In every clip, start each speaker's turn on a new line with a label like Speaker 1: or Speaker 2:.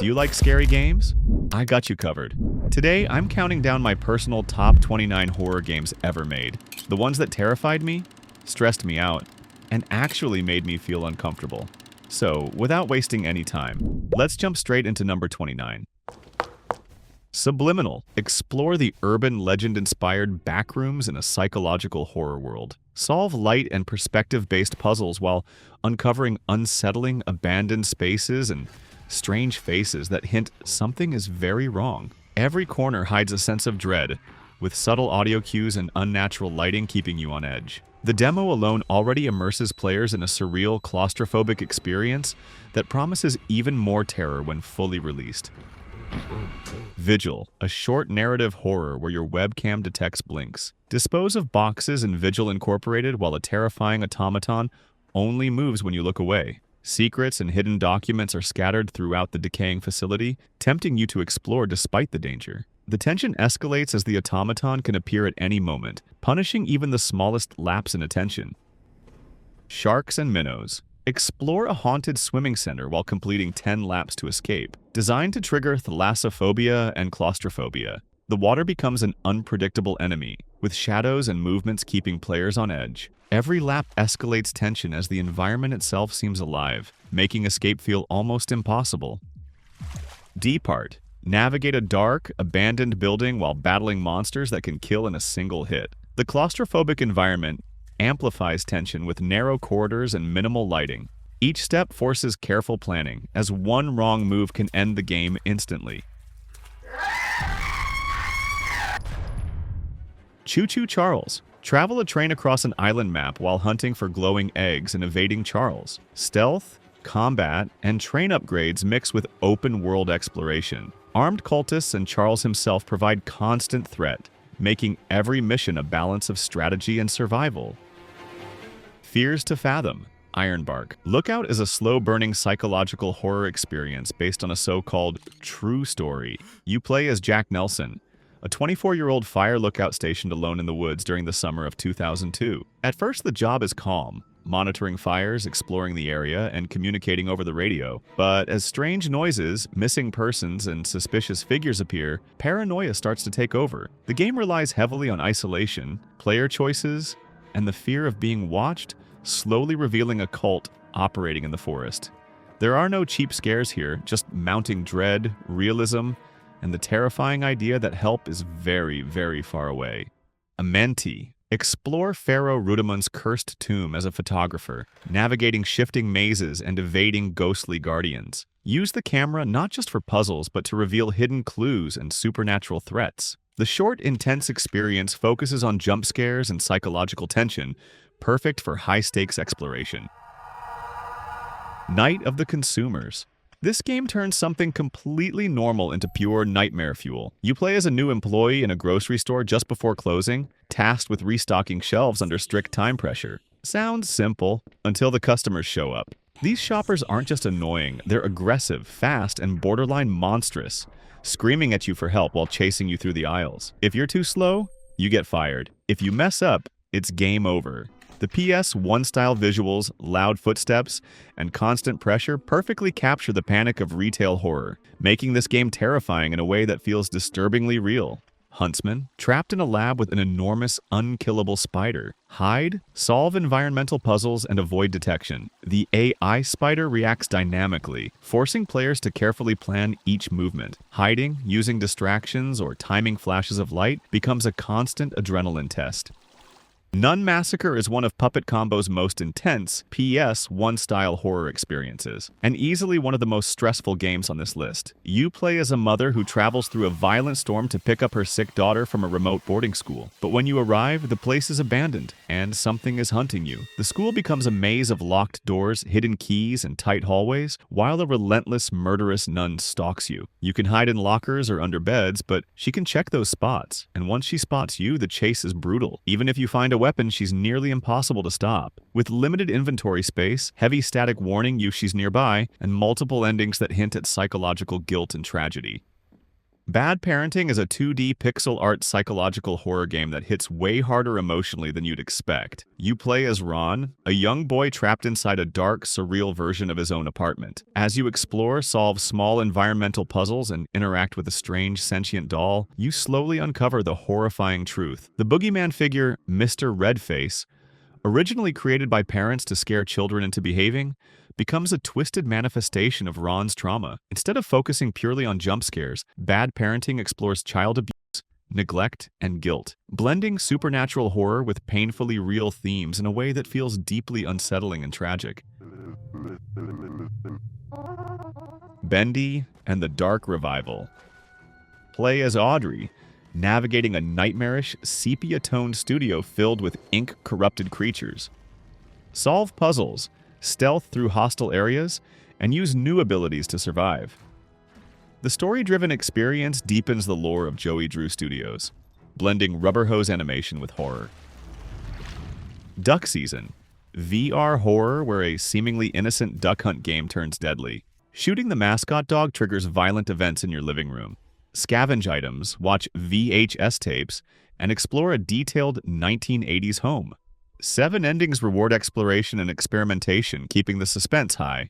Speaker 1: Do you like scary games? I got you covered. Today, I'm counting down my personal top 29 horror games ever made. The ones that terrified me, stressed me out, and actually made me feel uncomfortable. So, without wasting any time, let's jump straight into number 29. Subliminal. Explore the urban legend-inspired backrooms in a psychological horror world. Solve light and perspective-based puzzles while uncovering unsettling, abandoned spaces and strange faces that hint something is very wrong. Every corner hides a sense of dread, with subtle audio cues and unnatural lighting keeping you on edge. The demo alone already immerses players in a surreal, claustrophobic experience that promises even more terror when fully released. Vigil, a short narrative horror where your webcam detects blinks. Dispose of boxes in Vigil Incorporated while a terrifying automaton only moves when you look away. Secrets and hidden documents are scattered throughout the decaying facility, tempting you to explore despite the danger. The tension escalates as the automaton can appear at any moment, punishing even the smallest lapse in attention. Sharks and Minnows. Explore a haunted swimming center while completing 10 laps to escape. Designed to trigger thalassophobia and claustrophobia, the water becomes an unpredictable enemy, with shadows and movements keeping players on edge. Every lap escalates tension as the environment itself seems alive, making escape feel almost impossible. Deppart. Navigate a dark, abandoned building while battling monsters that can kill in a single hit. The claustrophobic environment amplifies tension with narrow corridors and minimal lighting. Each step forces careful planning, as one wrong move can end the game instantly. Choo-Choo Charles. Travel a train across an island map while hunting for glowing eggs and evading Charles. Stealth, combat, and train upgrades mix with open-world exploration. Armed cultists and Charles himself provide constant threat, making every mission a balance of strategy and survival. Fears to Fathom. Ironbark. Lookout is a slow-burning psychological horror experience based on a so-called true story. You play as Jack Nelson, a 24-year-old fire lookout stationed alone in the woods during the summer of 2002. At first, the job is calm, monitoring fires, exploring the area, and communicating over the radio. But as strange noises, missing persons, and suspicious figures appear, paranoia starts to take over. The game relies heavily on isolation, player choices, and the fear of being watched, slowly revealing a cult operating in the forest. There are no cheap scares here, just mounting dread, realism, and the terrifying idea that help is very, very far away. Amenti. Explore Pharaoh Rudamun's cursed tomb as a photographer, navigating shifting mazes and evading ghostly guardians. Use the camera not just for puzzles, but to reveal hidden clues and supernatural threats. The short, intense experience focuses on jump scares and psychological tension, perfect for high-stakes exploration. Night of the Consumers. This game turns something completely normal into pure nightmare fuel. You play as a new employee in a grocery store just before closing, tasked with restocking shelves under strict time pressure. Sounds simple, until the customers show up. These shoppers aren't just annoying, they're aggressive, fast, and borderline monstrous, screaming at you for help while chasing you through the aisles. If you're too slow, you get fired. If you mess up, it's game over. The PS1 style visuals, loud footsteps, and constant pressure perfectly capture the panic of retail horror, making this game terrifying in a way that feels disturbingly real. Huntsman. Trapped in a lab with an enormous, unkillable spider. Hide, solve environmental puzzles, and avoid detection. The AI spider reacts dynamically, forcing players to carefully plan each movement. Hiding, using distractions, or timing flashes of light becomes a constant adrenaline test. Nun Massacre is one of Puppet Combo's most intense PS1 style horror experiences, and easily one of the most stressful games on this list. You play as a mother who travels through a violent storm to pick up her sick daughter from a remote boarding school. But when you arrive, the place is abandoned, and something is hunting you. The school becomes a maze of locked doors, hidden keys, and tight hallways, while a relentless, murderous nun stalks you. You can hide in lockers or under beds, but she can check those spots, and once she spots you, the chase is brutal. Even if you find a weapon, she's nearly impossible to stop. With limited inventory space, heavy static warning you she's nearby, and multiple endings that hint at psychological guilt and tragedy. Bad Parenting is a 2D pixel art psychological horror game that hits way harder emotionally than you'd expect. You play as Ron, a young boy trapped inside a dark, surreal version of his own apartment. As you explore, solve small environmental puzzles, and interact with a strange, sentient doll, you slowly uncover the horrifying truth. The boogeyman figure, Mr. Redface, originally created by parents to scare children into behaving, becomes a twisted manifestation of Ron's trauma. Instead of focusing purely on jump scares, Bad Parenting explores child abuse, neglect, and guilt, blending supernatural horror with painfully real themes in a way that feels deeply unsettling and tragic. Bendy and the Dark Revival. Play as Audrey, navigating a nightmarish, sepia-toned studio filled with ink-corrupted creatures. Solve puzzles, stealth through hostile areas, and use new abilities to survive. The story-driven experience deepens the lore of Joey Drew Studios, blending rubber hose animation with horror. Duck Season. VR horror where a seemingly innocent duck hunt game turns deadly. Shooting the mascot dog triggers violent events in your living room. Scavenge items, watch VHS tapes, and explore a detailed 1980s home. 7 endings reward exploration and experimentation, keeping the suspense high.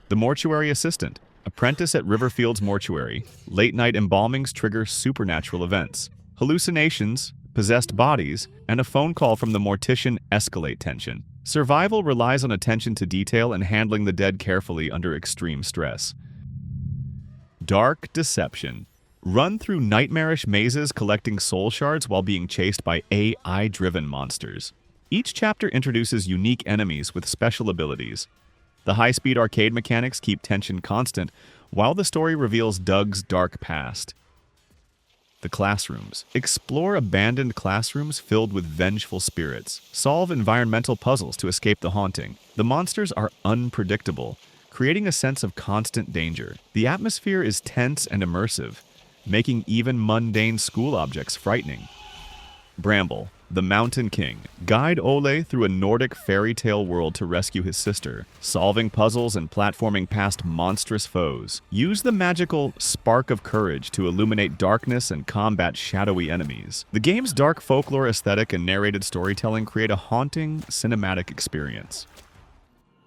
Speaker 1: The Mortuary Assistant. Apprentice at Riverfield's Mortuary. Late-night embalmings trigger supernatural events. Hallucinations, possessed bodies, and a phone call from the mortician escalate tension. Survival relies on attention to detail and handling the dead carefully under extreme stress. Dark Deception. Run through nightmarish mazes collecting soul shards while being chased by AI-driven monsters. Each chapter introduces unique enemies with special abilities. The high-speed arcade mechanics keep tension constant, while the story reveals Doug's dark past. The Classrooms. Explore abandoned classrooms filled with vengeful spirits. Solve environmental puzzles to escape the haunting. The monsters are unpredictable, creating a sense of constant danger. The atmosphere is tense and immersive, making even mundane school objects frightening. Bramble, the Mountain King. Guide Ole through a Nordic fairy tale world to rescue his sister, solving puzzles and platforming past monstrous foes. Use the magical Spark of Courage to illuminate darkness and combat shadowy enemies. The game's dark folklore aesthetic and narrated storytelling create a haunting, cinematic experience.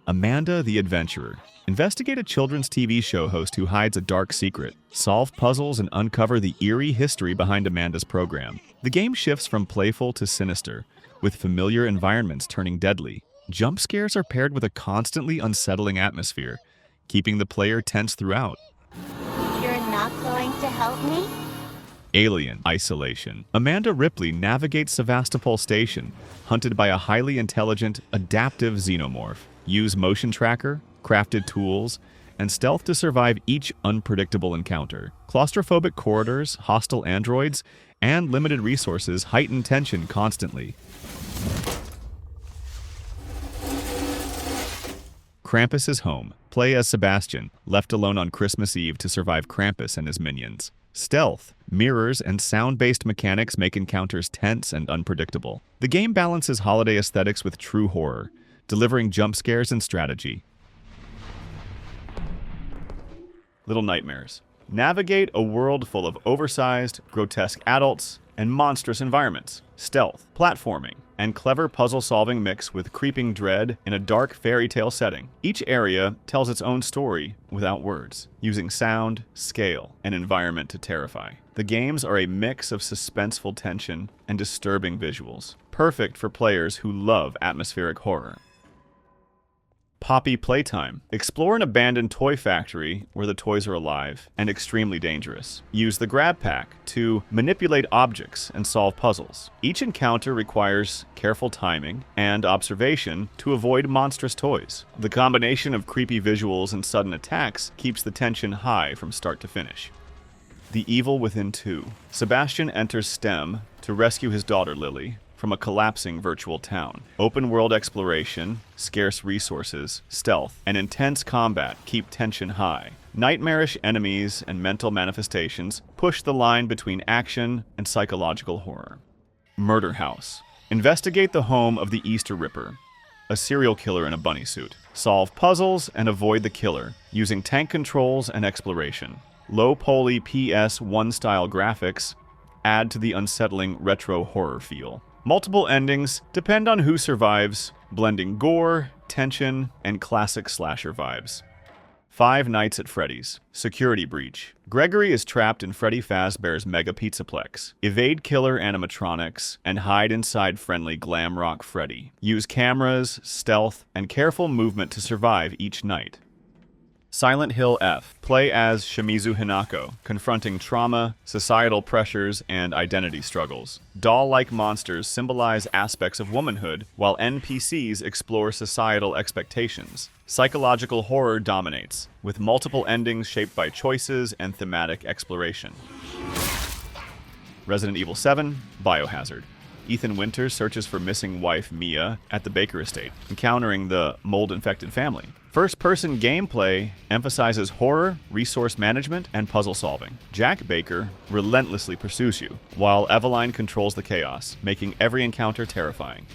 Speaker 1: Amanda the Adventurer. Investigate a children's TV show host who hides a dark secret. Solve puzzles and uncover the eerie history behind Amanda's program. The game shifts from playful to sinister, with familiar environments turning deadly. Jump scares are paired with a constantly unsettling atmosphere, keeping the player tense throughout.
Speaker 2: You're not going to help me?
Speaker 1: Alien Isolation. Amanda Ripley navigates Sevastopol Station, hunted by a highly intelligent, adaptive xenomorph. Use motion tracker, crafted tools, and stealth to survive each unpredictable encounter. Claustrophobic corridors, hostile androids, and limited resources heighten tension constantly. Krampus Is Home. Play as Sebastian, left alone on Christmas Eve to survive Krampus and his minions. Stealth, mirrors, and sound-based mechanics make encounters tense and unpredictable. The game balances holiday aesthetics with true horror, delivering jump scares and strategy. Little Nightmares. Navigate a world full of oversized, grotesque adults and monstrous environments. Stealth, platforming, and clever puzzle-solving mix with creeping dread in a dark fairy tale setting. Each area tells its own story without words, using sound, scale, and environment to terrify. The games are a mix of suspenseful tension and disturbing visuals, perfect for players who love atmospheric horror. Poppy Playtime. Explore an abandoned toy factory where the toys are alive and extremely dangerous. Use the grab pack to manipulate objects and solve puzzles. Each encounter requires careful timing and observation to avoid monstrous toys. The combination of creepy visuals and sudden attacks keeps the tension high from start to finish. The Evil Within 2. Sebastian enters STEM to rescue his daughter Lily from a collapsing virtual town. Open world exploration, scarce resources, stealth, and intense combat keep tension high. Nightmarish enemies and mental manifestations push the line between action and psychological horror. Murder House. Investigate the home of the Easter Ripper, a serial killer in a bunny suit. Solve puzzles and avoid the killer, using tank controls and exploration. Low-poly PS1 style graphics add to the unsettling retro horror feel. Multiple endings depend on who survives, blending gore, tension, and classic slasher vibes. Five Nights at Freddy's. Security breach. Gregory is trapped in Freddy Fazbear's Mega Pizzaplex. Evade killer animatronics and hide inside friendly glam rock Freddy. Use cameras, stealth, and careful movement to survive each night. Silent Hill F. Play as Shimizu Hinako, confronting trauma, societal pressures, and identity struggles. Doll-like monsters symbolize aspects of womanhood, while NPCs explore societal expectations. Psychological horror dominates, with multiple endings shaped by choices and thematic exploration. Resident Evil 7, Biohazard. Ethan Winters searches for missing wife Mia at the Baker estate, encountering the mold-infected family. First-person gameplay emphasizes horror, resource management, and puzzle solving. Jack Baker relentlessly pursues you, while Eveline controls the chaos, making every encounter terrifying.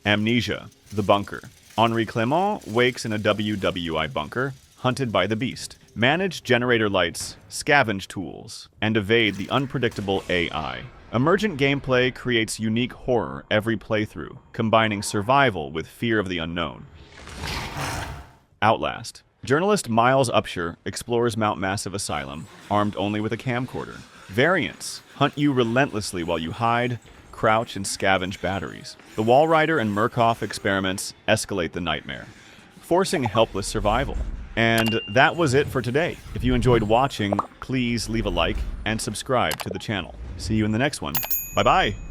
Speaker 1: Amnesia, The Bunker. Henri Clément wakes in a WWI bunker, hunted by the Beast. Manage generator lights, scavenge tools, and evade the unpredictable AI. Emergent gameplay creates unique horror every playthrough, combining survival with fear of the unknown. Outlast. Journalist Miles Upshur explores Mount Massive Asylum, armed only with a camcorder. Variants hunt you relentlessly while you hide, crouch, and scavenge batteries. The Walrider and Murkoff experiments escalate the nightmare, forcing helpless survival. And that was it for today. If you enjoyed watching, please leave a like and subscribe to the channel. See you in the next one. Bye-bye!